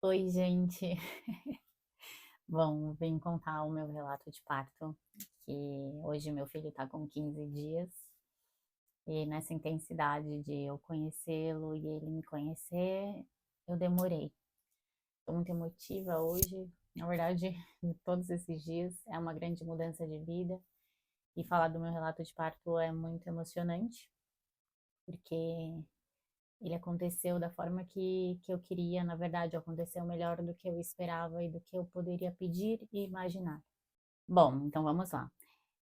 Oi, gente. Bom, vim contar o meu relato de parto, que hoje meu filho tá com 15 dias, e nessa intensidade de eu conhecê-lo e ele me conhecer, eu demorei. Tô muito emotiva hoje. Na verdade, em todos esses dias é uma grande mudança de vida, e falar do meu relato de parto é muito emocionante, porque ele aconteceu da forma que eu queria, na verdade, aconteceu melhor do que eu esperava e do que eu poderia pedir e imaginar. Bom, então vamos lá.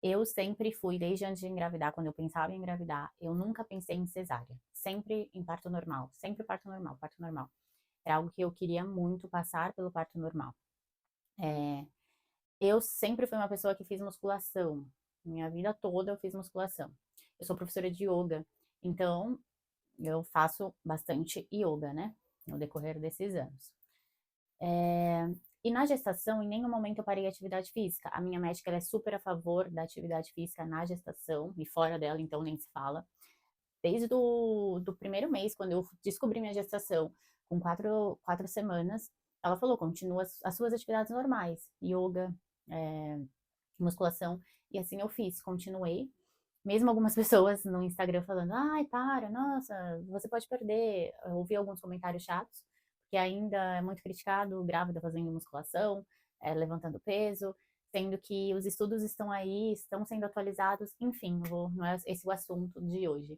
Eu sempre fui, desde antes de engravidar, quando eu pensava em engravidar, eu nunca pensei em cesárea. Sempre em parto normal. Sempre parto normal, parto normal. Era algo que eu queria muito passar pelo parto normal. É, eu sempre fui uma pessoa que fiz musculação. Minha vida toda eu fiz musculação. Eu sou professora de yoga, então eu faço bastante yoga, né? No decorrer desses anos. É, e na gestação, em nenhum momento eu parei a atividade física. A minha médica ela é super a favor da atividade física na gestação e fora dela, então nem se fala. Desde do primeiro mês, quando eu descobri minha gestação, com quatro semanas, ela falou: continua as suas atividades normais, yoga, é, musculação. E assim eu fiz, continuei. Mesmo algumas pessoas no Instagram falando: ai, para, nossa, você pode perder. Eu ouvi alguns comentários chatos, que ainda é muito criticado grávida fazendo musculação, levantando peso, sendo que os estudos estão aí, estão sendo atualizados, enfim, não é esse o assunto de hoje.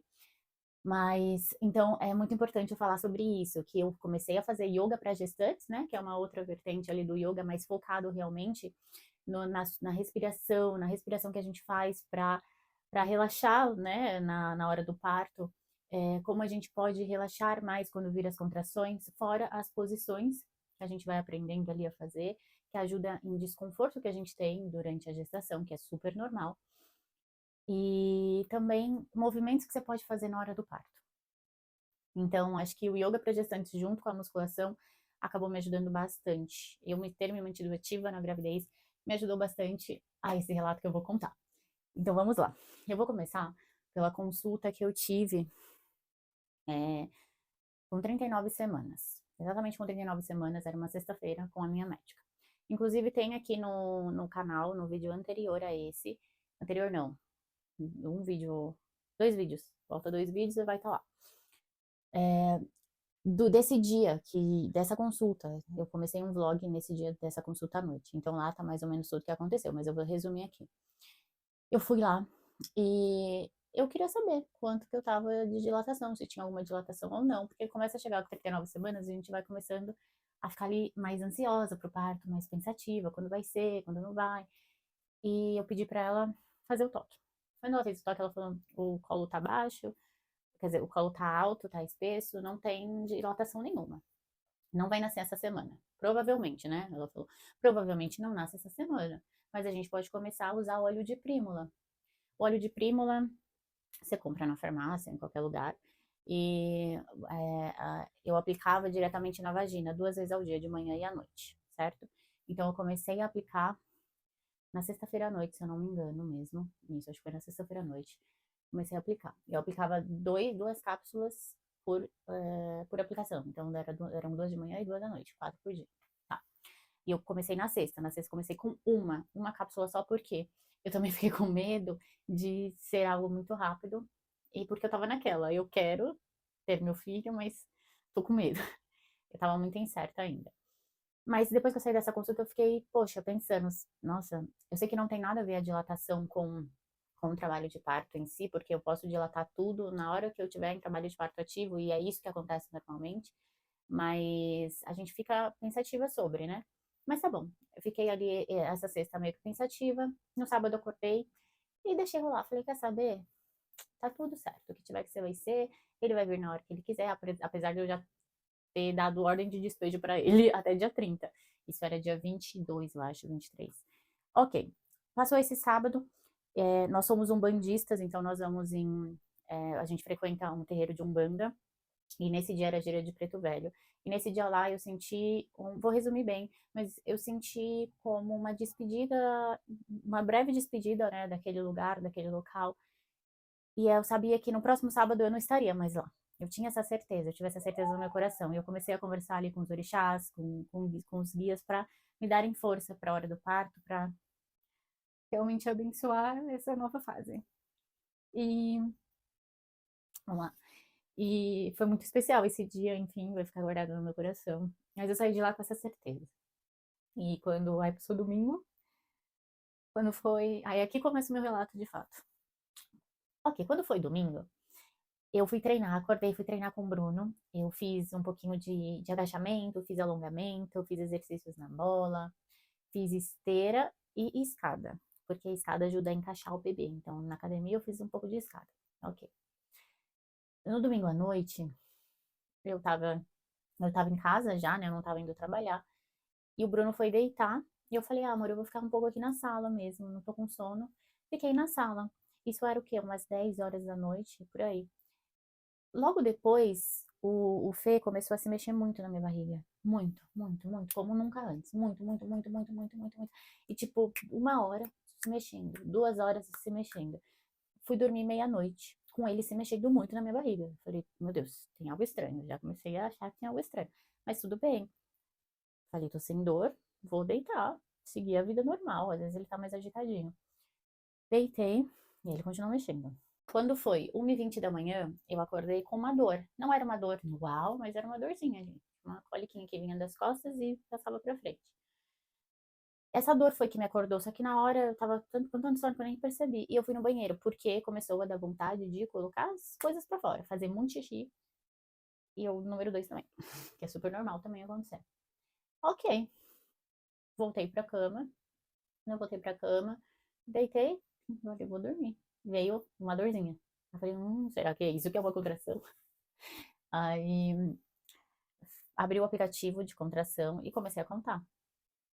Mas, então, é muito importante eu falar sobre isso, que eu comecei a fazer yoga para gestantes, né, que é uma outra vertente ali do yoga, mais focado realmente na respiração que a gente faz para relaxar, né, na hora do parto, como a gente pode relaxar mais quando vir as contrações, fora as posições que a gente vai aprendendo ali a fazer, que ajuda em desconforto que a gente tem durante a gestação, que é super normal, e também movimentos que você pode fazer na hora do parto. Então, acho que o yoga para gestantes junto com a musculação acabou me ajudando bastante. Eu me ter me mantido ativa na gravidez me ajudou bastante a esse relato que eu vou contar. Então, vamos lá. Eu vou começar pela consulta que eu tive é, com 39 semanas. Exatamente com 39 semanas, era uma sexta-feira, com a minha médica. Inclusive, tem aqui no canal, no vídeo anterior a esse, anterior não, um vídeo, dois vídeos, falta dois vídeos e vai estar lá. Desse dia dessa consulta, eu comecei um vlog nesse dia dessa consulta à noite. Então lá tá mais ou menos tudo que aconteceu, mas eu vou resumir aqui. Eu fui lá e eu queria saber quanto que eu tava de dilatação, se tinha alguma dilatação ou não, porque começa a chegar com 39 semanas, a gente vai começando a ficar ali mais ansiosa pro parto, mais pensativa, quando vai ser, quando não vai. E eu pedi pra ela fazer o toque. Quando ela fez o toque, ela falou: o colo tá baixo, quer dizer, o colo tá alto, tá espesso, não tem dilatação nenhuma. Não vai nascer essa semana. Provavelmente, né? Ela falou, provavelmente não nasce essa semana. Mas a gente pode começar a usar óleo de prímula. O óleo de prímula você compra na farmácia, em qualquer lugar. E eu aplicava diretamente na vagina, 2 vezes ao dia, de manhã e à noite, certo? Então eu comecei a aplicar na sexta-feira à noite, se eu não me engano mesmo. Isso, acho que foi na sexta-feira à noite. Comecei a aplicar. Eu aplicava duas cápsulas por aplicação. Então eram duas de manhã e duas da noite, 4 por dia. Tá. E eu comecei na sexta. Na sexta comecei com uma cápsula só, porque eu também fiquei com medo de ser algo muito rápido. E porque eu tava naquela, eu quero ter meu filho, mas tô com medo. Eu tava muito incerta ainda. Mas depois que eu saí dessa consulta, eu fiquei, poxa, pensando, nossa, eu sei que não tem nada a ver a dilatação com o trabalho de parto em si, porque eu posso dilatar tudo na hora que eu tiver em trabalho de parto ativo, e é isso que acontece normalmente, mas a gente fica pensativa sobre, né? Mas tá bom, eu fiquei ali essa sexta meio que pensativa, no sábado eu acordei e deixei rolar, falei, quer saber? Tá tudo certo, o que tiver que ser vai ser, ele vai vir na hora que ele quiser, apesar de eu já ter dado ordem de despejo para ele até dia 30. Isso era dia 22, eu acho, 23. Ok, passou esse sábado, nós somos umbandistas, então nós vamos a gente frequenta um terreiro de Umbanda, e nesse dia era gira de Preto Velho. E nesse dia lá eu senti, vou resumir bem, mas eu senti como uma despedida, uma breve despedida, né, daquele lugar, daquele local. E eu sabia que no próximo sábado eu não estaria mais lá. Eu tinha essa certeza, eu tive essa certeza no meu coração. E eu comecei a conversar ali com os orixás, com os guias, para me darem força para a hora do parto, para realmente abençoar essa nova fase. E, vamos lá. E foi muito especial esse dia, enfim, vai ficar guardado no meu coração. Mas eu saí de lá com essa certeza. E quando, aí passou domingo, quando foi, aí aqui começa o meu relato de fato. Ok, quando foi domingo, eu fui treinar, acordei, fui treinar com o Bruno. Eu fiz um pouquinho de agachamento, fiz alongamento, fiz exercícios na bola, fiz esteira e escada, porque a escada ajuda a encaixar o bebê. Então, na academia eu fiz um pouco de escada. Ok. No domingo à noite, eu tava, eu tava em casa já, né? Eu não tava indo trabalhar. E o Bruno foi deitar. E eu falei, ah, amor, eu vou ficar um pouco aqui na sala mesmo, não tô com sono. Fiquei na sala. Isso era o quê? Umas 10 horas da noite, por aí. Logo depois, o Fê começou a se mexer muito na minha barriga. Muito, muito, muito, como nunca antes. Muito, muito, muito, muito, muito, muito, muito. E tipo, 1 hora se mexendo, 2 horas se mexendo. Fui dormir meia-noite, com ele se mexendo muito na minha barriga. Falei, meu Deus, tem algo estranho. Já comecei a achar que tem algo estranho. Mas tudo bem. Falei, tô sem dor, vou deitar, seguir a vida normal. Às vezes ele tá mais agitadinho. Deitei e ele continuou mexendo. Quando foi 1h20 da manhã, eu acordei com uma dor. Não era uma dor uau, mas era uma dorzinha ali. Uma coliquinha que vinha das costas e passava pra frente. Essa dor foi que me acordou, só que na hora eu tava com tanto sono que eu nem percebi. E eu fui no banheiro, porque começou a dar vontade de colocar as coisas pra fora, fazer muito xixi. E o número 2 também, que é super normal também acontecer. Ok, voltei pra cama. Eu voltei pra cama, deitei, falei, vou dormir. Veio uma dorzinha. Eu falei, será que é isso que é uma contração? Aí abri o aplicativo de contração e comecei a contar.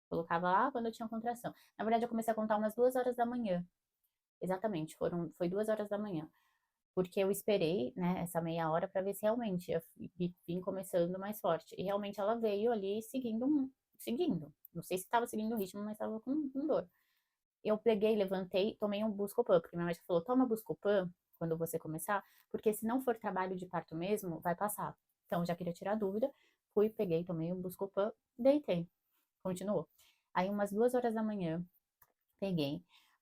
Colocava lá quando eu tinha contração. Na verdade, eu comecei a contar umas 2 horas da manhã. Exatamente, foi 2 horas da manhã. Porque eu esperei, né, essa meia hora para ver se realmente eu vim começando mais forte. E realmente ela veio ali seguindo. Não sei se estava seguindo o ritmo, mas estava com dor. Eu peguei, levantei, tomei um Buscopan, porque minha médica falou, toma Buscopan quando você começar, porque se não for trabalho de parto mesmo, vai passar. Então, já queria tirar a dúvida, fui, peguei, tomei um Buscopan, deitei, continuou. Aí, umas 2 horas da manhã, peguei,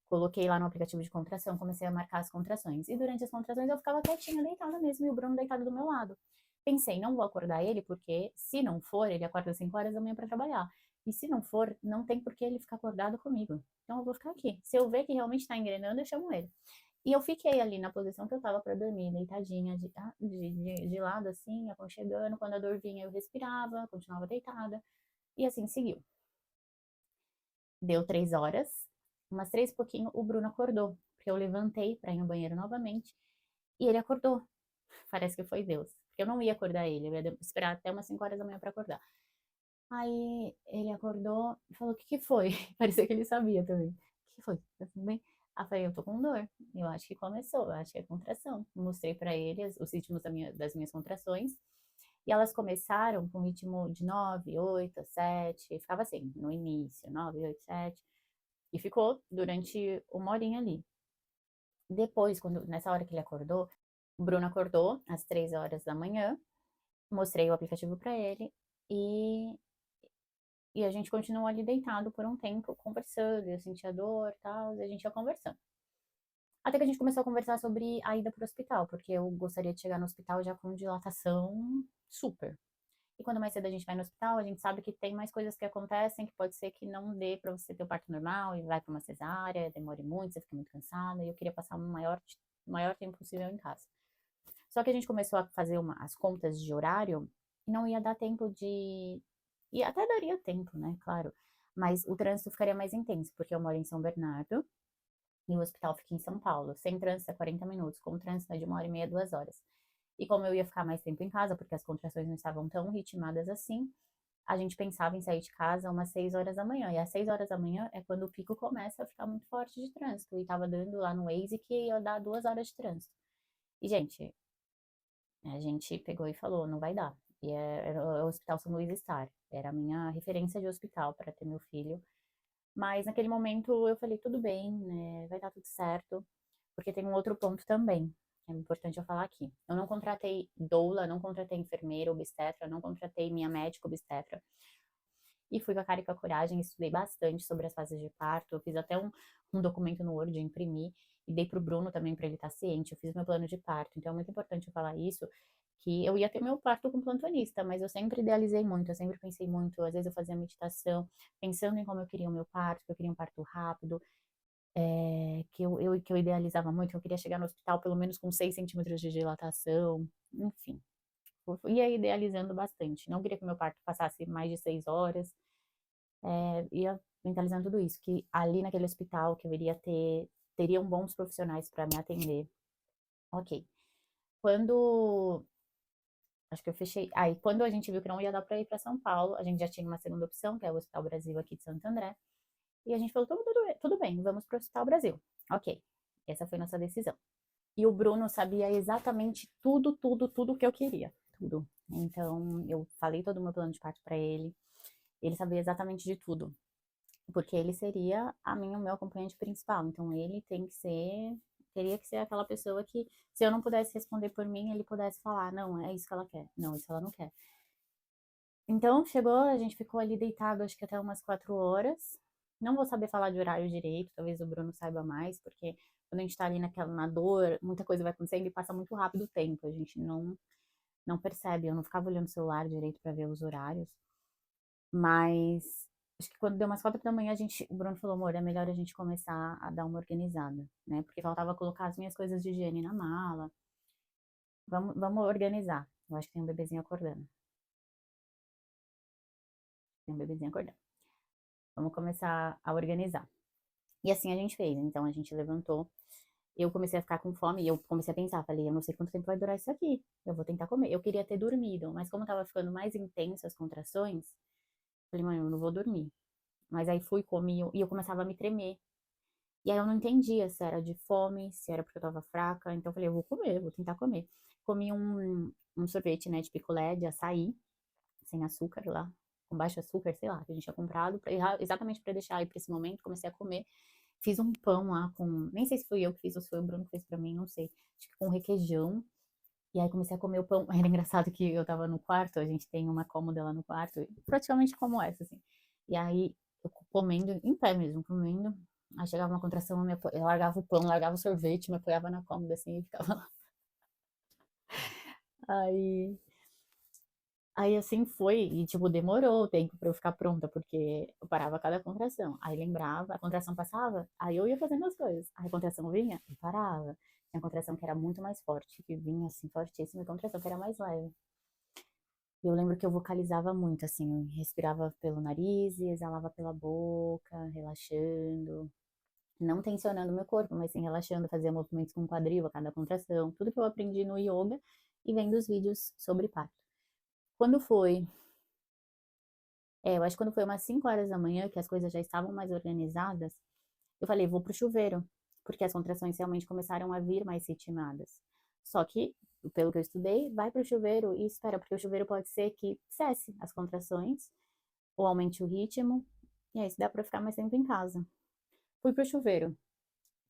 coloquei lá no aplicativo de contração, comecei a marcar as contrações. E durante as contrações eu ficava quietinha, deitada mesmo, e o Bruno deitado do meu lado. Pensei, não vou acordar ele, porque se não for, ele acorda às 5 horas da manhã para trabalhar. E se não for, não tem por que ele ficar acordado comigo. Então eu vou ficar aqui. Se eu ver que realmente está engrenando, eu chamo ele. E eu fiquei ali na posição que eu tava para dormir, deitadinha, de lado assim, aconchegando. Quando a dor vinha, eu respirava, continuava deitada. E assim seguiu. Deu 3 horas, umas 3 e pouquinho, o Bruno acordou, porque eu levantei para ir no banheiro novamente, e ele acordou. Parece que foi Deus, porque eu não ia acordar ele, eu ia esperar até umas 5 horas da manhã para acordar. Aí ele acordou e falou: O que que foi? Parecia que ele sabia também. O que foi? Tá tudo bem? Aí eu falei: Eu tô com dor. Eu acho que começou, eu acho que é contração. Mostrei para ele os ritmos das minhas contrações. E elas começaram com ritmo de 9, 8, 7. Ficava assim, no início, 9, 8, 7. E ficou durante 1 horinha ali. Depois, nessa hora que ele acordou, o Bruno acordou às 3 horas da manhã, mostrei o aplicativo para ele e, e a gente continuou ali deitado por um tempo, conversando. Eu sentia dor e tal, e a gente ia conversando. Até que a gente começou a conversar sobre a ida para o hospital, porque eu gostaria de chegar no hospital já com dilatação super. E quando mais cedo a gente vai no hospital, a gente sabe que tem mais coisas que acontecem, que pode ser que não dê para você ter o parto normal e vai para uma cesárea, demore muito, você fica muito cansada, e eu queria passar o maior tempo possível em casa. Só que a gente começou a fazer as contas de horário e não ia dar tempo de. E até daria tempo, né? Claro. Mas o trânsito ficaria mais intenso, porque eu moro em São Bernardo e o hospital fica em São Paulo. Sem trânsito é 40 minutos, com trânsito é de 1 hora e meia, 2 horas. E como eu ia ficar mais tempo em casa, porque as contrações não estavam tão ritmadas assim, a gente pensava em sair de casa umas 6 horas da manhã. E às 6 horas da manhã é quando o pico começa a ficar muito forte de trânsito. E tava dando lá no Waze que ia dar 2 horas de trânsito. E, gente, a gente pegou e falou, não vai dar. E era o Hospital São Luís Star. Era a minha referência de hospital para ter meu filho. Mas naquele momento eu falei, tudo bem, né? Vai dar tudo certo. Porque tem um outro ponto também. é importante eu falar aqui. Eu não contratei doula, não contratei enfermeira, obstetra, não contratei minha médica obstetra. E fui com a cara e com a coragem, estudei bastante sobre as fases de parto. Eu fiz até um documento no Word, imprimi e dei pro Bruno também para ele estar ciente. Eu fiz meu plano de parto. Então é muito importante eu falar isso, que eu ia ter meu parto com plantonista, mas eu sempre idealizei muito, eu sempre pensei muito. Às vezes eu fazia meditação, pensando em como eu queria o meu parto, que eu queria um parto rápido, que eu idealizava muito, que eu queria chegar no hospital pelo menos com 6 centímetros de dilatação, enfim. Eu ia idealizando bastante. Não queria que meu parto passasse mais de 6 horas. Ia mentalizando tudo isso, que ali naquele hospital que eu iria ter, teriam bons profissionais para me atender. Ok. Quando. Acho que eu fechei. Aí, quando a gente viu que não ia dar para ir para São Paulo, a gente já tinha uma segunda opção, que é o Hospital Brasil aqui de Santo André. E a gente falou: tudo bem, vamos para o Hospital Brasil. Ok. Essa foi nossa decisão. E o Bruno sabia exatamente tudo que eu queria. Tudo. Então, eu falei todo o meu plano de parto para ele. Ele sabia exatamente de tudo. Porque ele seria o meu acompanhante principal. Então, ele teria que ser aquela pessoa que, se eu não pudesse responder por mim, ele pudesse falar: não, é isso que ela quer. Não, isso ela não quer. Então, chegou, a gente ficou ali deitado, acho que até umas 4 horas. Não vou saber falar de horário direito, talvez o Bruno saiba mais, porque quando a gente tá ali na dor, muita coisa vai acontecendo e passa muito rápido o tempo. A gente não percebe. Eu não ficava olhando o celular direito para ver os horários. Mas acho que quando deu umas 4 da manhã, o Bruno falou: amor, é melhor a gente começar a dar uma organizada, né? Porque faltava colocar as minhas coisas de higiene na mala. Vamos organizar. Eu acho que tem um bebezinho acordando. Tem um bebezinho acordando. Vamos começar a organizar. E assim a gente fez. Então a gente levantou. Eu comecei a ficar com fome e eu comecei a pensar, falei, eu não sei quanto tempo vai durar isso aqui. Eu vou tentar comer. Eu queria ter dormido, mas como tava ficando mais intensas as contrações, falei, mãe, eu não vou dormir. Mas aí fui, comi e eu começava a me tremer. E aí eu não entendia se era de fome, se era porque eu tava fraca. Então eu falei, eu vou comer, vou tentar comer. Comi um sorvete, né, de picolé, de açaí, sem açúcar lá, com baixo açúcar, sei lá, que a gente tinha comprado, exatamente para deixar aí pra esse momento. Comecei a comer. Fiz um pão lá com. Nem sei se fui eu que fiz ou se foi o Bruno que fez pra mim, não sei. Acho que com requeijão. E aí comecei a comer o pão. Era engraçado que eu tava no quarto, a gente tem uma cômoda lá no quarto, praticamente como essa, assim. E aí eu comendo, em pé mesmo, comendo. Aí chegava uma contração, eu largava o pão, largava o sorvete, me apoiava na cômoda assim e ficava lá. Aí, aí assim foi, e tipo, demorou o tempo pra eu ficar pronta, porque eu parava a cada contração. Aí lembrava, a contração passava, aí eu ia fazendo as coisas. Aí a contração vinha e parava. Tinha contração que era muito mais forte, que vinha assim, fortíssima, e a contração que era mais leve. Eu lembro que eu vocalizava muito, assim, eu respirava pelo nariz e exalava pela boca, relaxando, não tensionando meu corpo, mas sim relaxando, fazia movimentos com o quadril a cada contração, tudo que eu aprendi no yoga e vendo os vídeos sobre parto. Quando foi, eu acho que quando foi umas 5 horas da manhã, que as coisas já estavam mais organizadas, eu falei, vou pro chuveiro, porque as contrações realmente começaram a vir mais ritmadas. Só que, pelo que eu estudei, vai pro chuveiro e espera, porque o chuveiro pode ser que cesse as contrações ou aumente o ritmo, e aí se dá pra ficar mais tempo em casa. Fui pro chuveiro.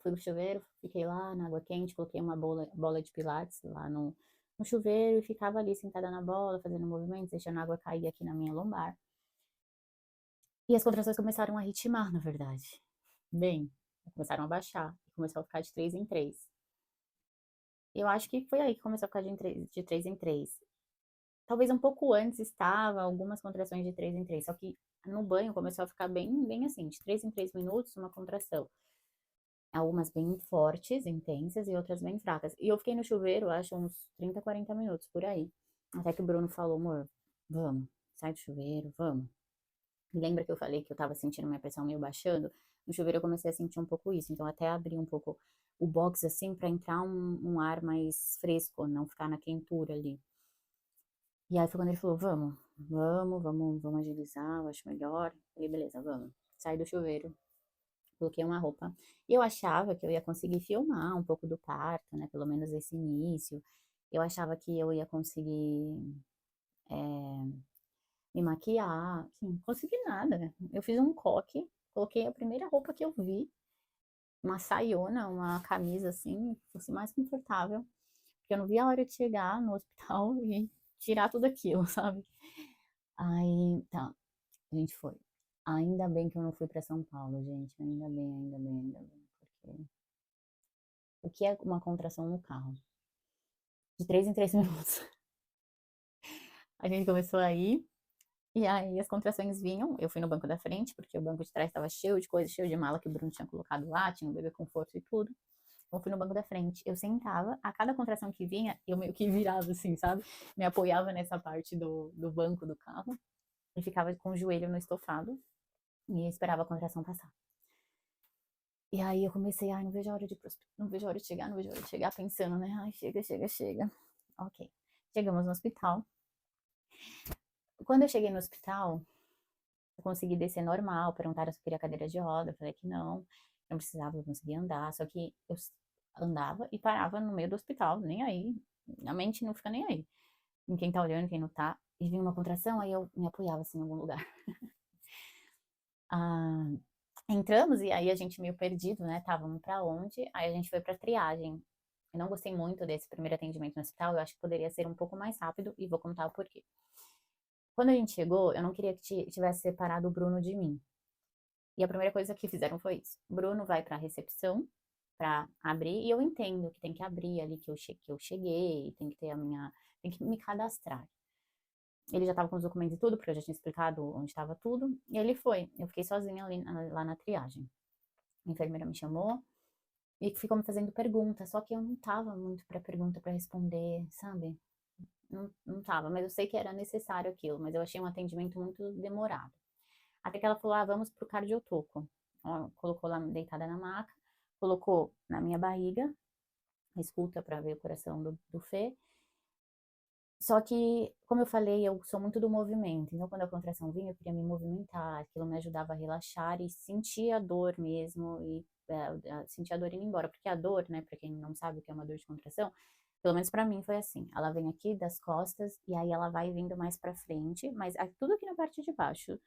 Fui pro chuveiro, fiquei lá na água quente, coloquei uma bola de pilates lá no chuveiro e ficava ali sentada na bola, fazendo movimentos, deixando a água cair aqui na minha lombar. E as contrações começaram a ritmar, na verdade. Bem, começaram a baixar, começou a ficar de 3 em 3. Eu acho que foi aí que começou a ficar de 3 em 3. Talvez um pouco antes estava algumas contrações de 3 em 3, só que no banho começou a ficar bem assim, de 3 em 3 minutos, uma contração. Algumas bem fortes, intensas, e outras bem fracas. E eu fiquei no chuveiro, acho, uns 30, 40 minutos, por aí. Até que o Bruno falou, amor, vamos, sai do chuveiro, vamos. E lembra que eu falei que eu tava sentindo minha pressão meio baixando? No chuveiro eu comecei a sentir um pouco isso, então até abri um pouco o box, assim, pra entrar um ar mais fresco, não ficar na quentura ali. E aí foi quando ele falou, vamos agilizar, eu acho melhor. Eu falei, beleza, vamos. Saí do chuveiro, coloquei uma roupa. E eu achava que eu ia conseguir filmar um pouco do parto, né? Pelo menos esse início. Eu achava que eu ia conseguir me maquiar. Assim, não consegui nada, né? Eu fiz um coque, coloquei a primeira roupa que eu vi, uma saiona, uma camisa assim, fosse mais confortável. porque eu não via a hora de chegar no hospital e tirar tudo aquilo, sabe? Aí, tá, a gente foi. Ainda bem que eu não fui pra São Paulo, gente. Ainda bem, ainda bem, ainda bem. Porque o que é uma contração no carro? De 3 em 3 minutos. A gente começou a ir, e aí as contrações vinham. Eu fui no banco da frente, porque o banco de trás estava cheio de coisa, cheio de mala que o Bruno tinha colocado lá, tinha um bebê conforto e tudo. Então, eu fui no banco da frente. Eu sentava, a cada contração que vinha, eu meio que virava assim, sabe? Me apoiava nessa parte do banco do carro e ficava com o joelho no estofado e esperava a contração passar. E aí eu comecei, ai, não vejo a hora de ir pro hospital, não vejo a hora de chegar, não vejo a hora de chegar, pensando, né? Ai, chega, chega, chega. Ok. Chegamos no hospital. Quando eu cheguei no hospital, eu consegui descer normal, perguntaram se eu queria cadeira de roda, eu falei que não precisava, eu conseguia andar, só que eu andava e parava no meio do hospital, nem aí, a mente não fica nem aí, em quem tá olhando, quem não tá, e vinha uma contração, aí eu me apoiava assim em algum lugar. Ah, entramos e aí a gente meio perdido, né, tava pra onde, aí a gente foi pra triagem. Eu não gostei muito desse primeiro atendimento no hospital, eu acho que poderia ser um pouco mais rápido e vou contar o porquê. Quando a gente chegou, eu não queria que tivesse separado o Bruno de mim. E a primeira coisa que fizeram foi isso. Bruno vai para a recepção para abrir, e eu entendo que tem que abrir ali que eu cheguei, tem que ter tem que me cadastrar. Ele já estava com os documentos e tudo, porque eu já tinha explicado onde estava tudo, e ele foi. Eu fiquei sozinha ali, lá na triagem. A enfermeira me chamou e ficou me fazendo perguntas, só que eu não tava muito para pergunta para responder, sabe? Não tava, mas eu sei que era necessário aquilo, mas eu achei um atendimento muito demorado. Até que ela falou, ah, vamos pro cardiotoco. Ela colocou lá deitada na maca, colocou na minha barriga, escuta para ver o coração do Fê. Só que, como eu falei, eu sou muito do movimento. Então, quando a contração vinha, eu queria me movimentar. Aquilo me ajudava a relaxar e sentir a dor mesmo. E sentir a dor indo embora. Porque a dor, né, para quem não sabe o que é uma dor de contração, pelo menos para mim foi assim. Ela vem aqui das costas e aí ela vai vindo mais para frente, mas tudo aqui na parte de baixo.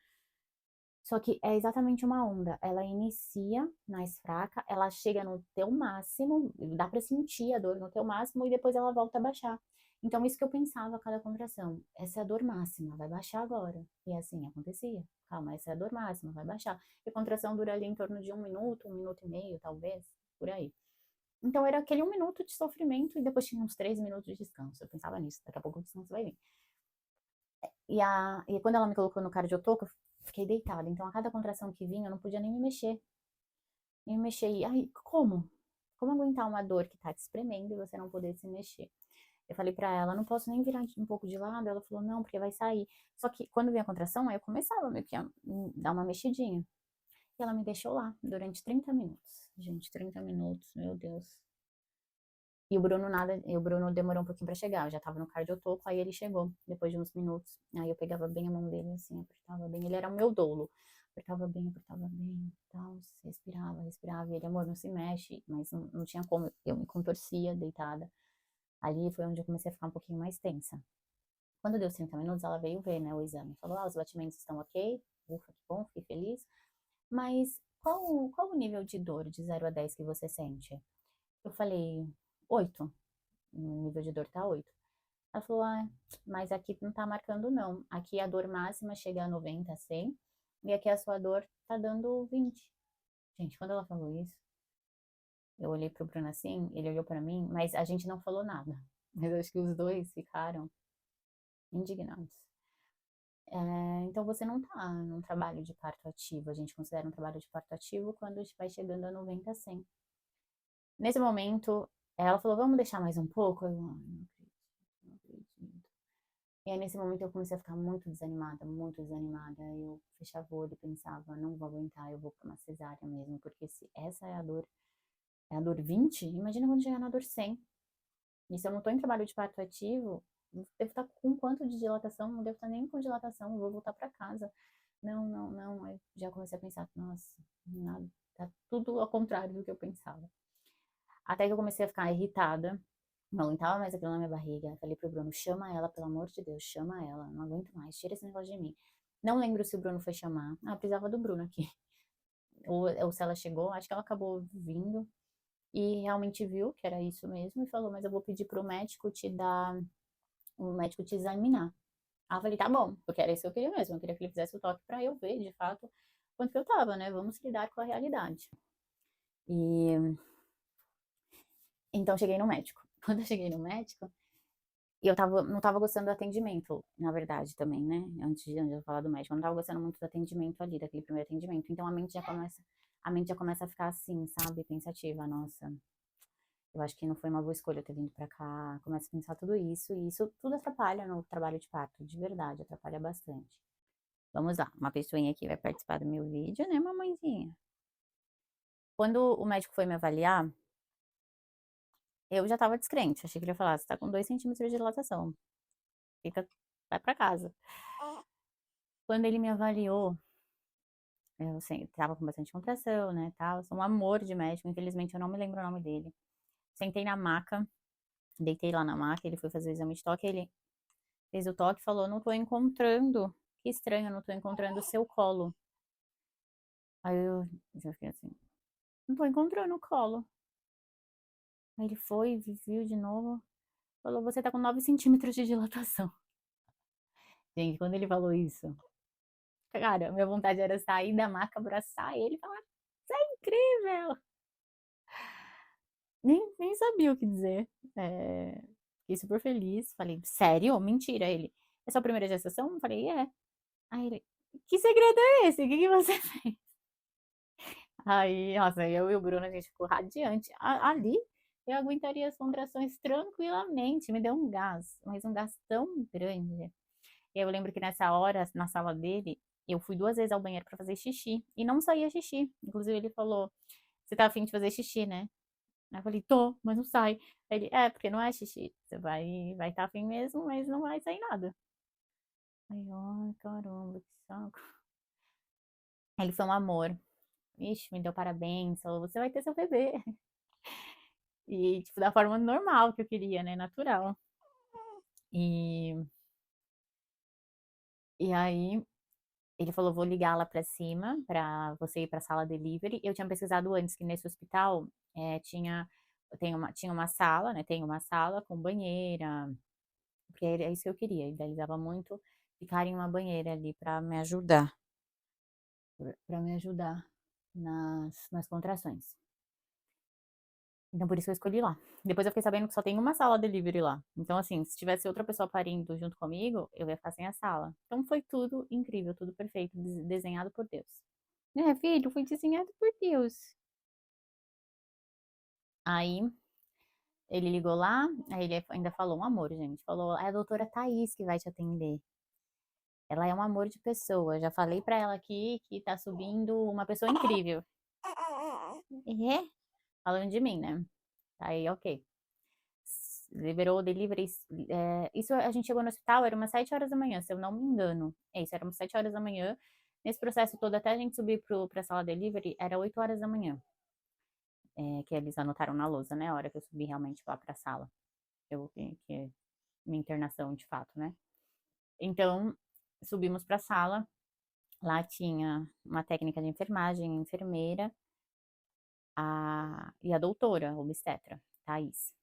Só que é exatamente uma onda. Ela inicia mais fraca, ela chega no teu máximo, dá pra sentir a dor no teu máximo e depois ela volta a baixar. Então, isso que eu pensava a cada contração. Essa é a dor máxima, vai baixar agora. E assim acontecia. Calma, essa é a dor máxima, vai baixar. E a contração dura ali em torno de 1 minuto, 1 minuto e meio, talvez, por aí. Então, era aquele 1 minuto de sofrimento e depois tinha uns 3 minutos de descanso. Eu pensava nisso, daqui a pouco o descanso vai vir. E quando ela me colocou no cardiotoco, eu fiquei deitada. Então, a cada contração que vinha, eu não podia nem me mexer. Nem me mexer. E, ai, como? Como aguentar uma dor que tá te espremendo e você não poder se mexer? Eu falei pra ela, não posso nem virar um pouco de lado. Ela falou, não, porque vai sair. Só que quando vinha a contração, aí eu começava meio que a dar uma mexidinha. E ela me deixou lá durante 30 minutos. Gente, 30 minutos, meu Deus. E o Bruno demorou um pouquinho pra chegar. Eu já tava no cardiotoco, aí ele chegou depois de uns minutos. Aí eu pegava bem a mão dele assim, apertava bem. Ele era o meu dolo. Apertava bem, tal, respirava, respirava. E ele, amor, não se mexe, mas não tinha como. Eu me contorcia deitada. Ali foi onde eu comecei a ficar um pouquinho mais tensa. Quando deu os 30 minutos, ela veio ver, né, o exame. Falou, ah, os batimentos estão ok. Ufa, que bom, fiquei feliz. Mas qual o nível de dor de 0 a 10 que você sente? Eu falei, 8. O nível de dor tá 8. Ela falou, ah, mas aqui não tá marcando não. Aqui a dor máxima chega a 90, 100, e aqui a sua dor tá dando 20. Gente, quando ela falou isso, eu olhei pro Bruno assim, ele olhou pra mim, mas a gente não falou nada. Mas eu acho que os dois ficaram indignados. Então você não tá num trabalho de parto ativo. A gente considera um trabalho de parto ativo quando vai chegando a 90, 100. Nesse momento, ela falou, vamos deixar mais um pouco? Eu, não acredito, não acredito. E aí, nesse momento, eu comecei a ficar muito desanimada, muito desanimada. Eu fechava o olho e pensava, não vou aguentar, eu vou para uma cesárea mesmo, porque se essa é a dor 20, imagina quando chegar na dor 100. E se eu não tô em trabalho de parto ativo, eu devo estar com quanto de dilatação? Não devo estar nem com dilatação, eu vou voltar para casa. Não, não, não. Aí já comecei a pensar, nossa, nada, tá tudo ao contrário do que eu pensava. Até que eu comecei a ficar irritada, não aguentava mais aquilo na minha barriga. Falei pro Bruno, chama ela, pelo amor de Deus, chama ela. Não aguento mais, tira esse negócio de mim. Não lembro se o Bruno foi chamar. Ah, precisava do Bruno aqui. Ou se ela chegou, acho que ela acabou vindo. e realmente viu que era isso mesmo e falou, mas eu vou pedir pro médico te dar, o médico te examinar. Aí eu falei, tá bom, porque era isso que eu queria mesmo, eu queria que ele fizesse o toque pra eu ver, de fato, quanto que eu tava, né? Vamos lidar com a realidade. E então cheguei no médico. Quando eu cheguei no médico, e eu não tava gostando do atendimento, na verdade, também, né? Antes de eu falar do médico, eu não tava gostando muito do atendimento ali, daquele primeiro atendimento. Então a mente já começa a ficar assim, sabe? Pensativa, nossa. Eu acho que não foi uma boa escolha eu ter vindo pra cá. Começa a pensar tudo isso, e isso tudo atrapalha no trabalho de parto, de verdade, atrapalha bastante. Vamos lá, uma pessoinha aqui vai participar do meu vídeo, né, mamãezinha? Quando o médico foi me avaliar, eu já tava descrente. Achei que ele ia falar, você tá com 2 centímetros de dilatação. Fica, vai pra casa. Quando ele me avaliou, eu assim, tava com bastante contração, né, tal. Sou um amor de médico, infelizmente eu não me lembro o nome dele. Sentei na maca, deitei lá na maca, ele foi fazer o exame de toque, ele fez o toque e falou, não tô encontrando. Que estranho, não tô encontrando o seu colo. Aí eu já fiquei assim, não tô encontrando o colo. Aí ele foi, viu de novo, falou, você tá com 9 centímetros de dilatação. Gente, quando ele falou isso, cara, minha vontade era sair da maca, abraçar ele e falar, isso é incrível! Nem sabia o que dizer. É, fiquei super feliz. Falei, sério? Mentira. Ele, é sua primeira gestação? Eu falei, é. Aí ele, que segredo é esse? O que que você fez? Aí, nossa, eu e o Bruno, a gente ficou radiante. Ali, eu aguentaria as contrações tranquilamente. Me deu um gás, mas um gás tão grande. E eu lembro que nessa hora, na sala dele, eu fui 2 vezes ao banheiro para fazer xixi. E não saía xixi. Inclusive, ele falou, você tá afim de fazer xixi, né? Aí eu falei, tô, mas não sai. Aí ele, porque não é xixi. Você vai tá afim mesmo, mas não vai sair nada. Aí, ai, caramba, que saco. Aí ele foi um amor. Ixi, me deu parabéns, falou, você vai ter seu bebê. E, tipo, da forma normal que eu queria, né? Natural. E, e aí, ele falou, vou ligar lá pra cima, pra você ir pra sala delivery. Eu tinha pesquisado antes que nesse hospital tinha uma sala, né? Tem uma sala com banheira, porque é isso que eu queria. Eu idealizava muito ficar em uma banheira ali para me ajudar nas contrações. Então por isso que eu escolhi lá. Depois eu fiquei sabendo que só tem uma sala delivery lá. Então assim, se tivesse outra pessoa parindo junto comigo, eu ia ficar sem a sala. Então foi tudo incrível, tudo perfeito, desenhado por Deus. Né, filho, foi desenhado por Deus. Aí ele ligou lá, aí ele ainda falou um amor, gente. Falou, é a doutora Thaís que vai te atender. Ela é um amor de pessoa. Já falei pra ela aqui que tá subindo uma pessoa incrível. É? Falando de mim, né? Aí, ok. Liberou o delivery. Isso a gente chegou no hospital, era umas 7 horas da manhã, se eu não me engano. É isso, era umas 7 horas da manhã. Nesse processo todo, até a gente subir pra sala delivery, era 8 horas da manhã. Que eles anotaram na lousa, né? A hora que eu subi realmente lá pra sala. Que é minha internação de fato, né? Então, subimos pra sala. Lá tinha uma técnica de enfermagem, enfermeira, e a doutora, a obstetra, Thaís.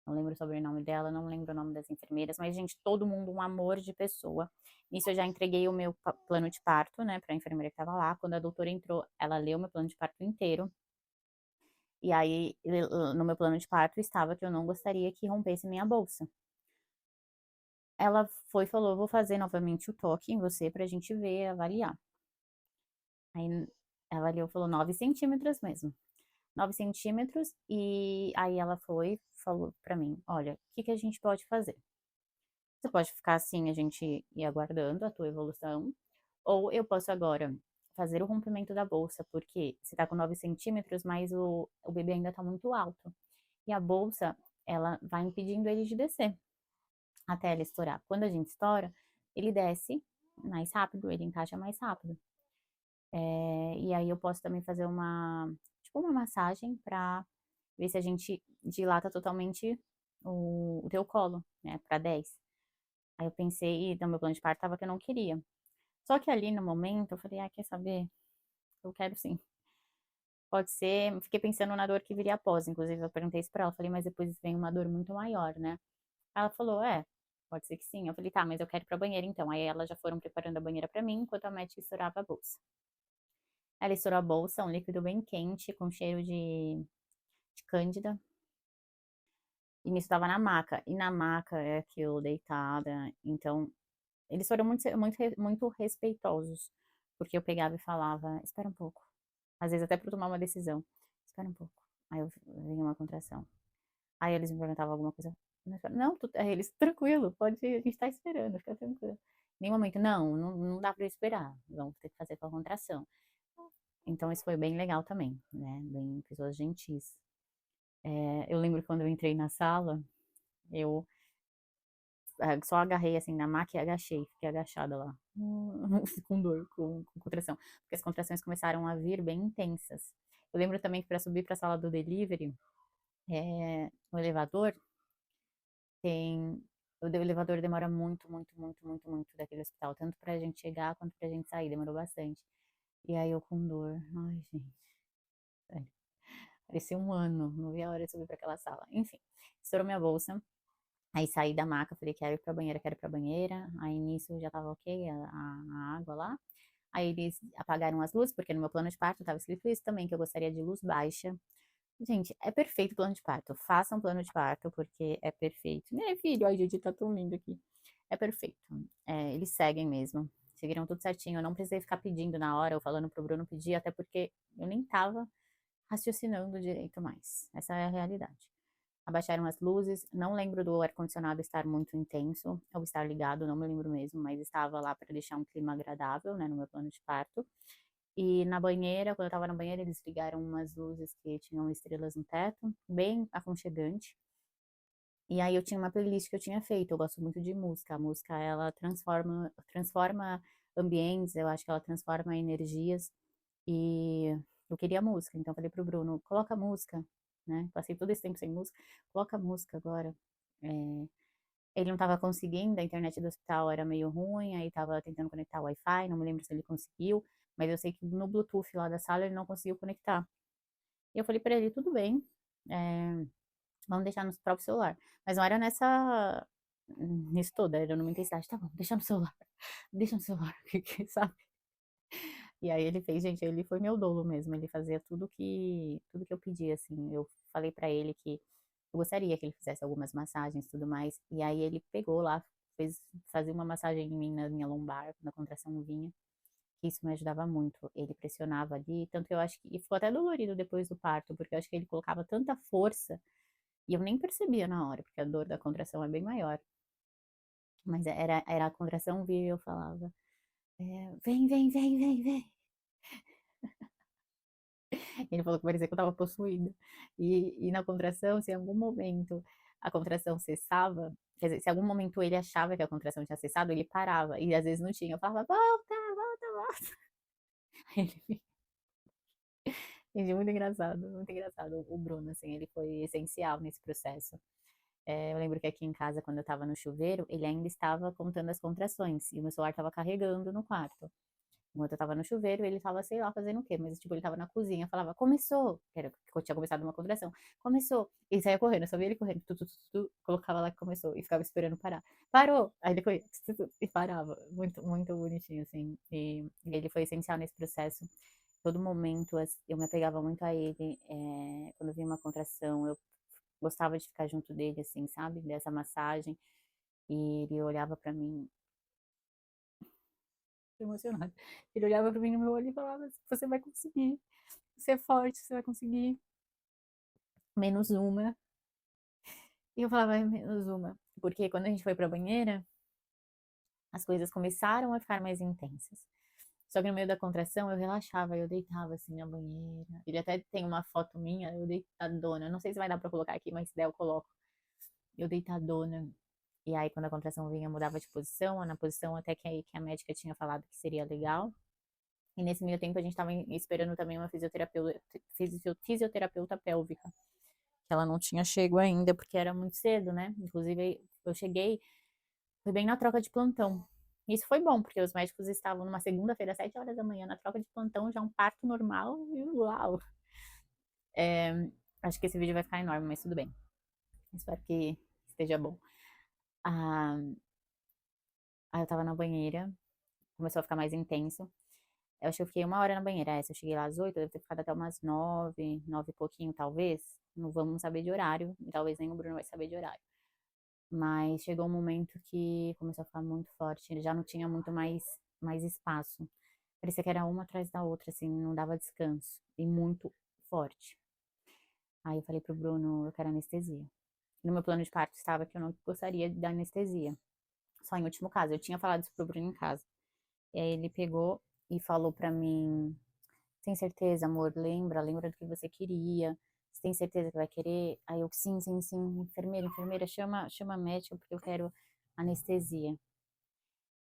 Não lembro o sobrenome dela, não lembro o nome das enfermeiras, mas, gente, todo mundo um amor de pessoa. Nisso eu já entreguei o meu plano de parto, né, pra enfermeira que tava lá. Quando a doutora entrou, ela leu meu plano de parto inteiro. E aí, no meu plano de parto estava que eu não gostaria que rompesse minha bolsa. Ela foi e falou: vou fazer novamente o toque em você pra gente ver, avaliar. Aí ela avaliou, falou 9 centímetros mesmo. 9 centímetros, e aí ela foi, falou pra mim, olha, o que que a gente pode fazer? Você pode ficar assim, a gente ir aguardando a tua evolução, ou eu posso agora fazer o rompimento da bolsa, porque você tá com 9 centímetros, mas o bebê ainda tá muito alto. E a bolsa, ela vai impedindo ele de descer, até ela estourar. Quando a gente estoura, ele desce mais rápido, ele encaixa mais rápido. E aí eu posso também fazer tipo uma massagem pra ver se a gente dilata totalmente o teu colo, né, pra 10. Aí eu pensei, e no meu plano de parto tava que eu não queria. Só que ali no momento eu falei, quer saber? Eu quero sim. Pode ser, fiquei pensando na dor que viria após, inclusive eu perguntei isso pra ela, falei, mas depois vem uma dor muito maior, né? Ela falou, pode ser que sim. Eu falei, tá, mas eu quero ir pra banheira então. Aí elas já foram preparando a banheira pra mim, enquanto a médica estourava a bolsa. Ela estourou a bolsa, um líquido bem quente, com cheiro de cândida, e nisso tava na maca. E na maca é aquilo, deitada. Então, eles foram muito respeitosos, porque eu pegava e falava, espera um pouco. Às vezes até pra eu tomar uma decisão. Espera um pouco. Aí eu vinha uma contração. Aí eles me perguntavam alguma coisa. Não, aí eles, tranquilo, pode ir, a gente tá esperando, fica tranquilo. Em nenhum momento, não dá pra eu esperar. Vamos ter que fazer com a contração. Então isso foi bem legal também, né? Bem, pessoas gentis. Eu lembro quando eu entrei na sala, eu só agarrei assim na maca e agachei, fiquei agachada lá, com dor, com contração, porque as contrações começaram a vir bem intensas. Eu lembro também que para subir para a sala do delivery, no elevador, tem. O elevador demora muito daquele hospital, tanto pra gente chegar quanto pra gente sair, demorou bastante. E aí eu com dor, ai gente, sério. Parecia um ano, não vi a hora de subir pra aquela sala. Enfim, estourou minha bolsa, aí saí da maca, falei, quero ir pra banheira, quero ir pra banheira. Aí nisso já tava ok a água lá. Aí eles apagaram as luzes, porque no meu plano de parto tava escrito isso também, que eu gostaria de luz baixa. Gente, é perfeito o plano de parto. Façam um plano de parto, porque é perfeito. Né, filho? Ai, gente, tá tão lindo aqui. É perfeito. Eles seguem mesmo. Seguiram tudo certinho. Eu não precisei ficar pedindo na hora ou falando pro Bruno pedir, até porque eu nem tava raciocinando direito mais. Essa é a realidade. Abaixaram as luzes. Não lembro do ar-condicionado estar muito intenso ou estar ligado, não me lembro mesmo, mas estava lá para deixar um clima agradável, né, no meu plano de parto. E na banheira, quando eu tava na banheira, eles ligaram umas luzes que tinham estrelas no teto, bem aconchegante. E aí eu tinha uma playlist que eu tinha feito, eu gosto muito de música. A música, ela transforma ambientes, eu acho que ela transforma energias. E eu queria música, então eu falei pro Bruno, coloca música, né? Passei todo esse tempo sem música, coloca música agora. É, ele não estava conseguindo, a internet do hospital era meio ruim, aí estava tentando conectar o Wi-Fi, não me lembro se ele conseguiu, mas eu sei que no Bluetooth lá da sala ele não conseguiu conectar. E eu falei para ele, tudo bem, é, vamos deixar no próprio celular. Mas não era nisso tudo, era numa intensidade, tá bom, deixa no celular, deixa no celular, sabe? E aí ele fez, gente, ele foi meu dolo mesmo, ele fazia tudo que eu pedia, assim. Eu falei pra ele que eu gostaria que ele fizesse algumas massagens e tudo mais. E aí ele pegou lá, fazia uma massagem em mim na minha lombar, quando a contração vinha. Isso me ajudava muito. Ele pressionava ali, tanto que eu acho que e ficou até dolorido depois do parto, porque eu acho que ele colocava tanta força e eu nem percebia na hora, porque a dor da contração é bem maior. Mas era a contração vir e eu falava, vem. Ele falou que parecia que eu estava possuída. E na contração, se em algum momento a contração cessava, quer dizer, se em algum momento ele achava que a contração tinha cessado, ele parava. E às vezes não tinha. Eu falava, volta. Ele, gente, muito engraçado. O Bruno, assim, ele foi essencial nesse processo. Eu lembro que aqui em casa, quando eu estava no chuveiro, ele ainda estava contando as contrações. E o meu celular estava carregando no quarto. Enquanto eu tava no chuveiro, ele tava, sei lá, fazendo o quê? Mas, tipo, ele tava na cozinha, falava, começou! Que era que eu tinha começado uma contração. Começou! E saía correndo, eu só via ele correndo, colocava lá que começou e ficava esperando parar. Parou! Aí ele corria, e parava. Muito, muito bonitinho, assim. E ele foi essencial nesse processo. Todo momento, eu me apegava muito a ele. Quando vinha uma contração, eu gostava de ficar junto dele, assim, sabe? Dessa massagem. E ele olhava pra mim, emocionada. Ele olhava pra mim no meu olho e falava: você vai conseguir, você é forte, você vai conseguir. Menos uma. E eu falava: menos uma. Porque quando a gente foi pra banheira, as coisas começaram a ficar mais intensas. Só que no meio da contração eu relaxava, eu deitava assim na banheira. Ele até tem uma foto minha, eu deitadona. Não sei se vai dar pra colocar aqui, mas se der eu coloco. Eu deitadona. E aí, quando a contração vinha, eu mudava de posição, na posição até que a médica tinha falado que seria legal. E nesse meio tempo a gente estava esperando também uma fisioterapeuta pélvica, que ela não tinha chego ainda, porque era muito cedo, né? Inclusive, eu cheguei, foi bem na troca de plantão. Isso foi bom, porque os médicos estavam numa segunda-feira, às 7 horas da manhã, na troca de plantão, já um parto normal, e uau! Acho que esse vídeo vai ficar enorme, mas tudo bem. Espero que esteja bom. Ah, aí eu tava na banheira, começou a ficar mais intenso. Eu acho que eu fiquei 1 hora na banheira. Essa eu cheguei lá às 8, eu devo ter ficado até umas 9, 9 e pouquinho, talvez. Não vamos saber de horário, e talvez nem o Bruno vai saber de horário. Mas chegou um momento que começou a ficar muito forte, ele já não tinha muito mais espaço. Parecia que era uma atrás da outra, assim, não dava descanso. E muito forte. Aí eu falei pro Bruno, eu quero anestesia. No meu plano de parto estava que eu não gostaria da anestesia. Só em último caso. Eu tinha falado isso pro Bruno em casa. E aí ele pegou e falou pra mim, tem certeza, amor? Lembra do que você queria. Você tem certeza que vai querer? Aí eu, sim, sim, sim. Enfermeira, chama a médica porque eu quero anestesia.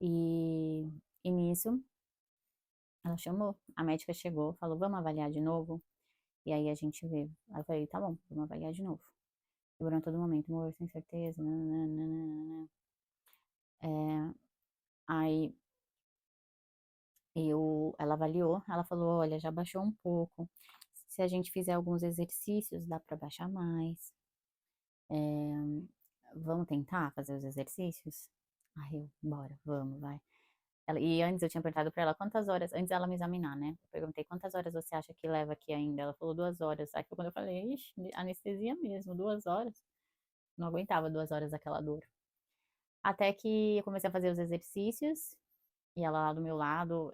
E nisso, ela chamou. A médica chegou, falou, vamos avaliar de novo? E aí a gente vê. Aí eu falei, tá bom, vamos avaliar de novo. Durante todo momento, amor, sem certeza. Nananana. É, aí ela avaliou, ela falou, olha, já baixou um pouco. Se a gente fizer alguns exercícios, dá para baixar mais. É, vamos tentar fazer os exercícios? Aí eu, bora, vamos, vai. E antes eu tinha perguntado pra ela quantas horas, antes dela me examinar, né? Eu perguntei quantas horas você acha que leva aqui ainda? Ela falou 2 horas. Aí foi quando eu falei, ixi, anestesia mesmo, 2 horas. Não aguentava 2 horas daquela dor. Até que eu comecei a fazer os exercícios, e ela lá do meu lado,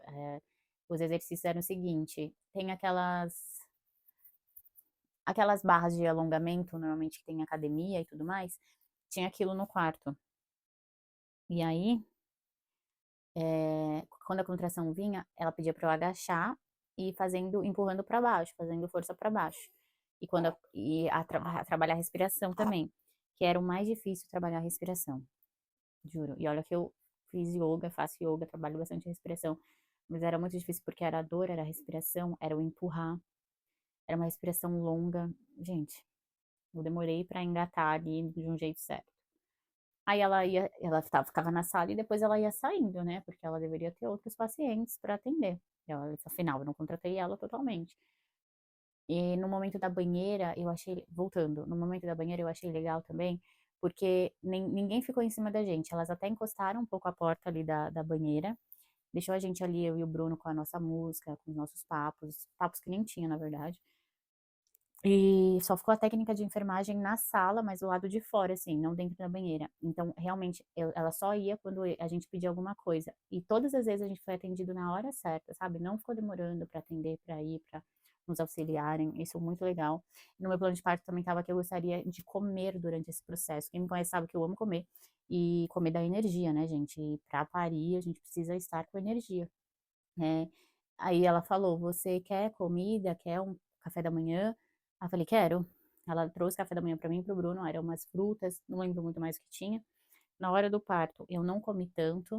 os exercícios eram o seguinte, tem aquelas barras de alongamento, normalmente que tem em academia e tudo mais, tinha aquilo no quarto. E aí, quando a contração vinha, ela pedia para eu agachar e empurrando para baixo, fazendo força para baixo. Trabalhar a respiração também, que era o mais difícil trabalhar a respiração, juro. E olha que eu fiz yoga, faço yoga, trabalho bastante respiração, mas era muito difícil porque era a dor, era a respiração, era o empurrar, era uma respiração longa. Gente, eu demorei para engatar ali de um jeito certo. Aí ficava na sala e depois ela ia saindo, né? Porque ela deveria ter outros pacientes para atender. Afinal, eu não contratei ela totalmente. E no momento da banheira, voltando, no momento da banheira eu achei legal também, porque ninguém ficou em cima da gente. Elas até encostaram um pouco a porta ali da banheira, deixou a gente ali, eu e o Bruno, com a nossa música, com os nossos papos que nem tinha, na verdade. E só ficou a técnica de enfermagem na sala, mas do lado de fora, assim, não dentro da banheira. Então, realmente, ela só ia quando a gente pedia alguma coisa. E todas as vezes a gente foi atendido na hora certa, sabe? Não ficou demorando para atender, para ir, para nos auxiliarem. Isso é muito legal. No meu plano de parto também estava que eu gostaria de comer durante esse processo. Quem me conhece sabe que eu amo comer. E comer dá energia, né, gente? E para parir, a gente precisa estar com energia. É, aí ela falou: Você quer comida? Quer um café da manhã? Aí eu falei: Quero. Ela trouxe café da manhã para mim e pro Bruno, eram umas frutas, não lembro muito mais o que tinha. Na hora do parto, eu não comi tanto,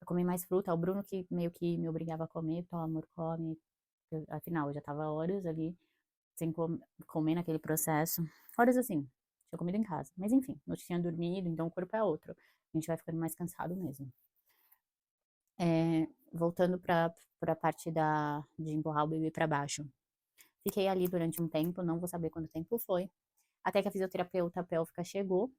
eu comi mais fruta. O Bruno que meio que me obrigava a comer, toma, amor, come. Afinal, eu já tava horas ali sem comer naquele processo. Horas assim, tinha comido em casa. Mas enfim, não tinha dormido, então o corpo é outro. A gente vai ficando mais cansado mesmo. Voltando para a parte de empurrar o bebê para baixo. Fiquei ali durante um tempo, não vou saber quanto tempo foi, até que a fisioterapeuta pélvica chegou.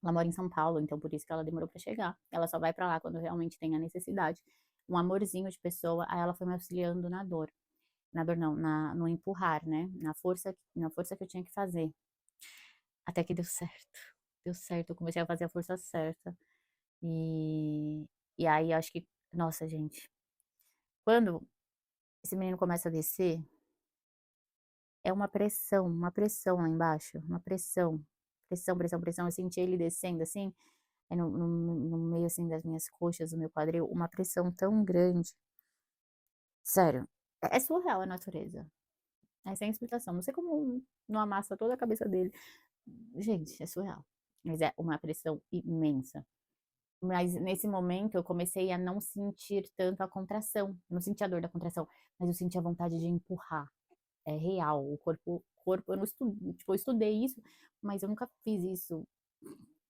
Ela mora em São Paulo, então por isso que ela demorou para chegar. Ela só vai para lá quando realmente tem a necessidade. Um amorzinho de pessoa, aí ela foi me auxiliando na dor não, no empurrar, né? Na força que eu tinha que fazer. Até que deu certo. Deu certo, eu comecei a fazer a força certa. E, e aí acho que, nossa, gente, quando esse menino começa a descer, é uma pressão lá embaixo, uma pressão, pressão, pressão, pressão. Eu senti ele descendo assim, no meio assim das minhas coxas, do meu quadril, uma pressão tão grande. Sério, é surreal a natureza. É sem explicação. Não sei como não amassa toda a cabeça dele. Gente, é surreal. Mas é uma pressão imensa. Mas nesse momento eu comecei a não sentir tanto a contração. Eu não sentia a dor da contração, mas eu sentia a vontade de empurrar. É real. O corpo, eu não estudei, tipo, eu estudei isso, mas eu nunca fiz isso.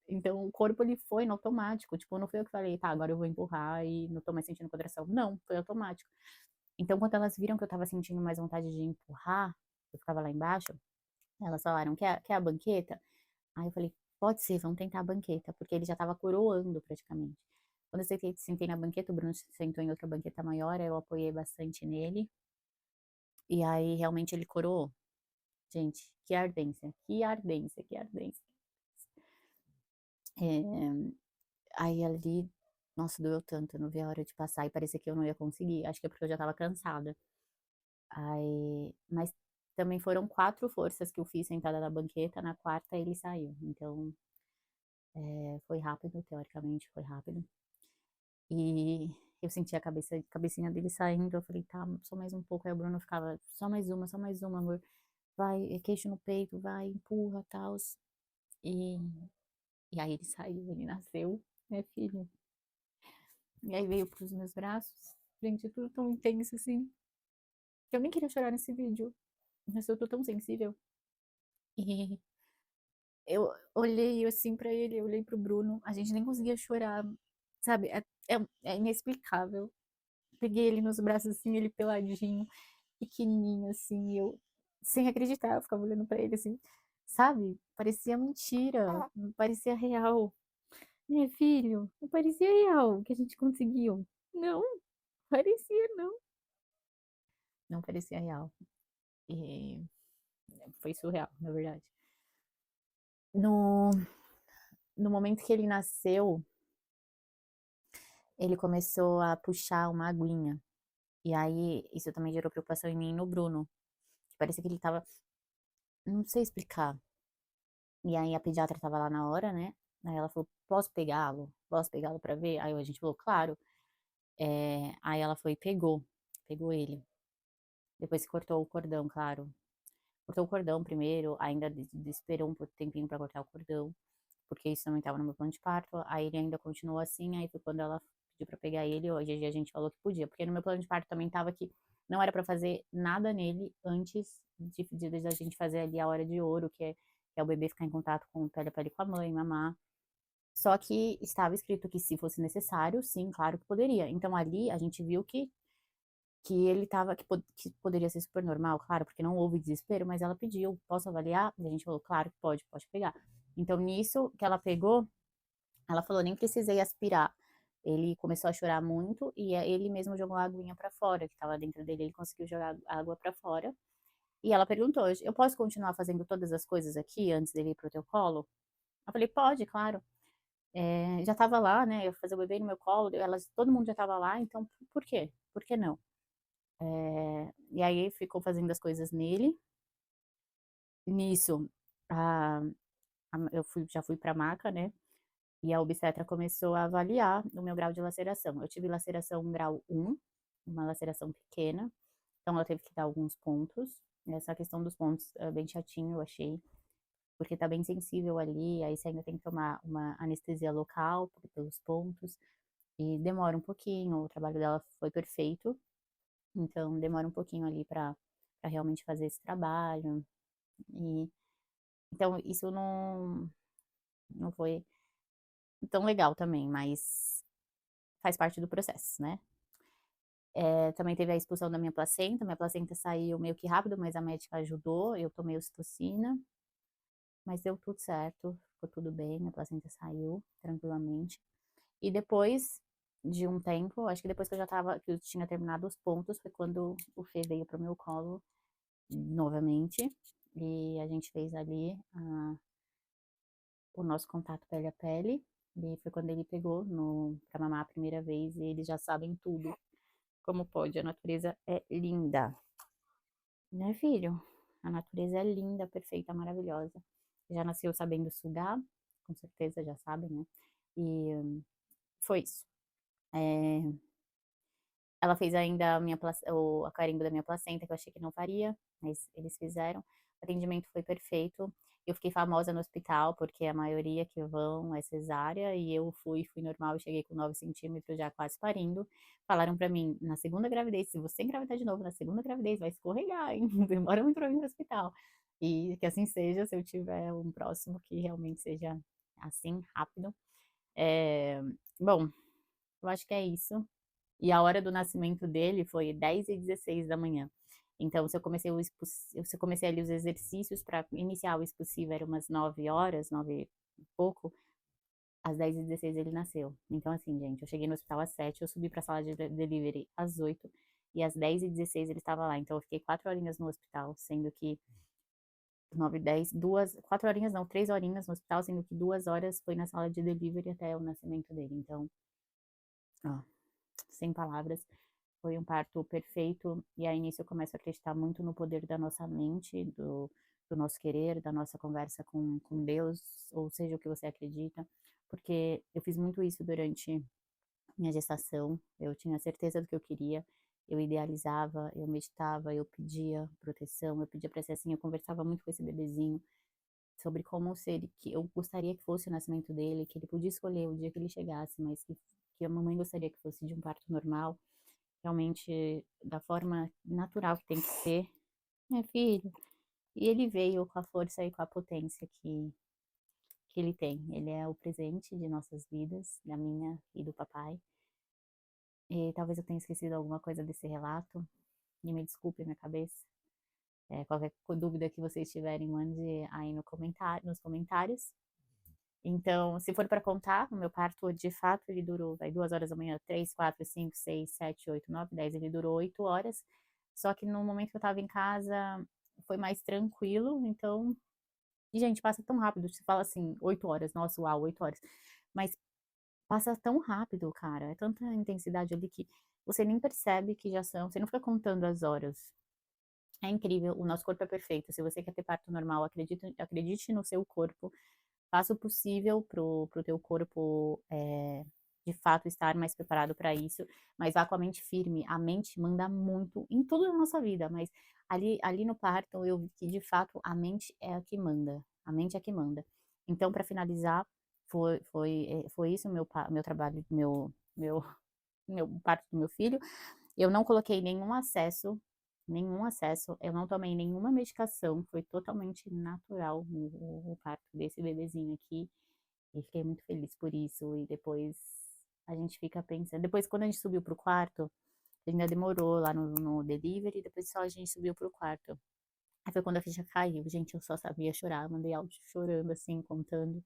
Então o corpo ele foi no automático, tipo, não foi eu que falei, tá, agora eu vou empurrar e não tô mais sentindo contração. Não, foi automático. Então quando elas viram que eu tava sentindo mais vontade de empurrar, eu ficava lá embaixo, elas falaram: quer a banqueta? Aí eu falei: pode ser, vamos tentar a banqueta, porque ele já estava coroando praticamente. Quando eu sentei na banqueta, o Bruno sentou em outra banqueta maior, aí eu apoiei bastante nele, e aí realmente ele coroou. Gente, que ardência, que ardência, que ardência. É, aí ali, nossa, doeu tanto, eu não vi a hora de passar e parecia que eu não ia conseguir. Acho que é porque eu já tava cansada. Aí, mas também foram 4 forças que eu fiz sentada na banqueta, na quarta ele saiu. Então, foi rápido, teoricamente foi rápido. E eu senti a cabecinha dele saindo, eu falei, tá, só mais um pouco. Aí o Bruno ficava, só mais uma, amor. Vai, queixo no peito, vai, empurra, tal. E, e aí ele saiu, ele nasceu, né, filho? E aí veio pros meus braços. Gente, tudo tão intenso assim. Que eu nem queria chorar nesse vídeo. Mas eu tô tão sensível. E eu olhei assim pra ele, eu olhei pro Bruno, a gente nem conseguia chorar, sabe? É inexplicável. Peguei ele nos braços assim, ele peladinho, pequenininho assim, e eu sem acreditar, eu ficava olhando pra ele assim, sabe? Parecia mentira, não parecia real. Meu filho, não parecia real que a gente conseguiu. Não, parecia não. Não parecia real. E foi surreal, na verdade. No, no momento que ele nasceu, ele começou a puxar uma aguinha. E aí, isso também gerou preocupação em mim e no Bruno. Que parecia que ele tava. Não sei explicar. E aí a pediatra tava lá na hora, né? Aí ela falou: posso pegá-lo? Posso pegá-lo pra ver? Aí a gente falou: claro. Aí ela foi e pegou ele. Depois cortou o cordão, claro. Cortou o cordão primeiro, ainda esperou um tempinho pra cortar o cordão, porque isso também tava no meu plano de parto. Aí ele ainda continuou assim, aí foi quando ela pediu pra pegar ele, hoje a gente falou que podia, porque no meu plano de parto também tava que não era pra fazer nada nele antes de a gente fazer ali a hora de ouro, que é o bebê ficar em contato com pele a pele com a mãe, mamar. Só que estava escrito que se fosse necessário, sim, claro que poderia. Então ali a gente viu que ele tava, que poderia ser super normal, claro, porque não houve desespero, mas ela pediu, posso avaliar? E a gente falou, claro que pode pegar. Então, nisso que ela pegou, ela falou, nem precisei aspirar. Ele começou a chorar muito e ele mesmo jogou a aguinha para fora, que estava dentro dele, ele conseguiu jogar a água para fora. E ela perguntou, eu posso continuar fazendo todas as coisas aqui antes dele ir pro teu colo? Eu falei, pode, claro. Já tava lá, né, eu fazia o bebê no meu colo, todo mundo já tava lá, então por quê? Por que não? E aí ficou fazendo as coisas nele. Nisso, a, já fui pra maca, né? E a obstetra começou a avaliar o meu grau de laceração. Eu tive laceração grau 1, uma laceração pequena, então ela teve que dar alguns pontos. Essa questão dos pontos é bem chatinho, eu achei, porque tá bem sensível ali, aí você ainda tem que tomar uma anestesia local pelos pontos, e demora um pouquinho, o trabalho dela foi perfeito, então demora um pouquinho ali para realmente fazer esse trabalho. E então isso não foi tão legal também, mas faz parte do processo, né? Também teve a expulsão da minha placenta saiu meio que rápido, mas a médica ajudou, eu tomei ocitocina, mas deu tudo certo, ficou tudo bem, minha placenta saiu tranquilamente. E depois de um tempo, acho que depois que que eu tinha terminado os pontos, foi quando o Fê veio pro meu colo novamente, e a gente fez ali o nosso contato pele a pele, e foi quando ele pegou pra mamar a primeira vez, e eles já sabem tudo, como pode, a natureza é linda, né, filho? A natureza é linda, perfeita, maravilhosa. Já nasceu sabendo sugar, com certeza já sabem, né? E foi isso. É, Ela fez ainda a carimbo da minha placenta, que eu achei que não faria, mas eles fizeram. O atendimento foi perfeito. Eu fiquei famosa no hospital, porque a maioria que vão é cesárea, e eu fui normal e cheguei com 9 centímetros já quase parindo. Falaram pra mim, na segunda gravidez, se você engravidar de novo na segunda gravidez, vai escorregar, hein? Demora muito pra vir pro hospital. E que assim seja, se eu tiver um próximo que realmente seja assim, rápido. É, Bom, eu acho que é isso. E a hora do nascimento dele foi 10h16 da manhã. Então, se eu comecei ali os exercícios para iniciar o expulsivo, era umas 9 horas, 9 e pouco, às 10h16 ele nasceu. Então, assim, gente, eu cheguei no hospital às 7, eu subi pra sala de delivery às 8, e às 10h16 ele estava lá. Então, eu fiquei 4 horinhas no hospital, sendo que 9, 10, 4 horinhas não, 3 horinhas no hospital, sendo que 2 horas foi na sala de delivery até o nascimento dele. Então, ó, sem palavras, foi um parto perfeito. E aí nisso eu começo a acreditar muito no poder da nossa mente, do nosso querer, da nossa conversa com Deus, ou seja, o que você acredita. Porque eu fiz muito isso durante minha gestação, eu tinha certeza do que eu queria, eu idealizava, eu meditava, eu pedia proteção, eu pedia para ser assim, eu conversava muito com esse bebezinho sobre como ser, que eu gostaria que fosse o nascimento dele, que ele podia escolher o dia que ele chegasse, mas que a mamãe gostaria que fosse de um parto normal, realmente da forma natural que tem que ser, meu filho. E ele veio com a força e com a potência que ele tem. Ele é o presente de nossas vidas, da minha e do papai. E talvez eu tenha esquecido alguma coisa desse relato, e me desculpe minha cabeça. Qualquer dúvida que vocês tiverem, mande aí no nos comentários. Então, se for para contar, o meu parto, de fato, ele durou, vai, 2 horas da manhã, 3, 4, 5, 6, 7, 8, 9, 10, ele durou 8 horas. Só que no momento que eu tava em casa, foi mais tranquilo, então, e gente, passa tão rápido, você fala assim, 8 horas, nossa, uau, 8 horas. Mas passa tão rápido, cara, é tanta intensidade ali que você nem percebe que já são, você não fica contando as horas. É incrível, o nosso corpo é perfeito. Se você quer ter parto normal, acredite no seu corpo, faça o possível pro teu corpo, de fato estar mais preparado para isso, mas vá com a mente firme. A mente manda muito em tudo na nossa vida, mas ali no parto eu vi que de fato a mente é a que manda. A mente é a que manda. Então, para finalizar, foi isso o meu trabalho, meu parto do meu filho. Eu não coloquei nenhum acesso, eu não tomei nenhuma medicação, foi totalmente natural o parto desse bebezinho aqui, e fiquei muito feliz por isso. E depois a gente fica pensando, depois quando a gente subiu pro quarto, ainda demorou lá no delivery, depois só a gente subiu pro quarto. Aí foi quando a ficha caiu, gente, eu só sabia chorar, mandei áudio chorando assim, contando,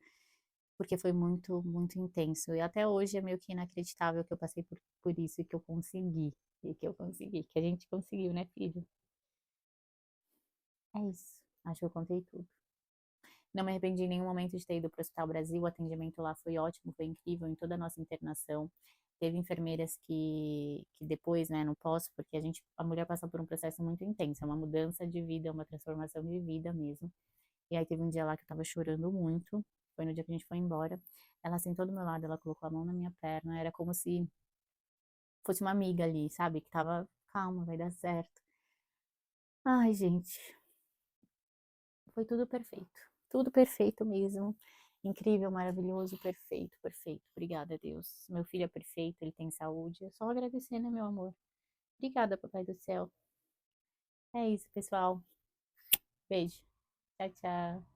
porque foi muito, muito intenso. E até hoje é meio que inacreditável que eu passei por isso e que eu consegui, que a gente conseguiu, né, filho? É isso. Acho que eu contei tudo. Não me arrependi em nenhum momento de ter ido para o Hospital Brasil. O atendimento lá foi ótimo, foi incrível em toda a nossa internação. Teve enfermeiras que depois, né, no pós, porque a mulher passa por um processo muito intenso, é uma mudança de vida, é uma transformação de vida mesmo. E aí teve um dia lá que eu tava chorando muito, foi no dia que a gente foi embora. Ela sentou do meu lado, ela colocou a mão na minha perna, era como se fosse uma amiga ali, sabe? Que tava, calma, vai dar certo. Ai, gente, foi tudo perfeito. Tudo perfeito mesmo. Incrível, maravilhoso, perfeito, perfeito. Obrigada, Deus. Meu filho é perfeito, ele tem saúde. É só agradecer, né, meu amor? Obrigada, Papai do Céu. É isso, pessoal. Beijo. Tchau, tchau.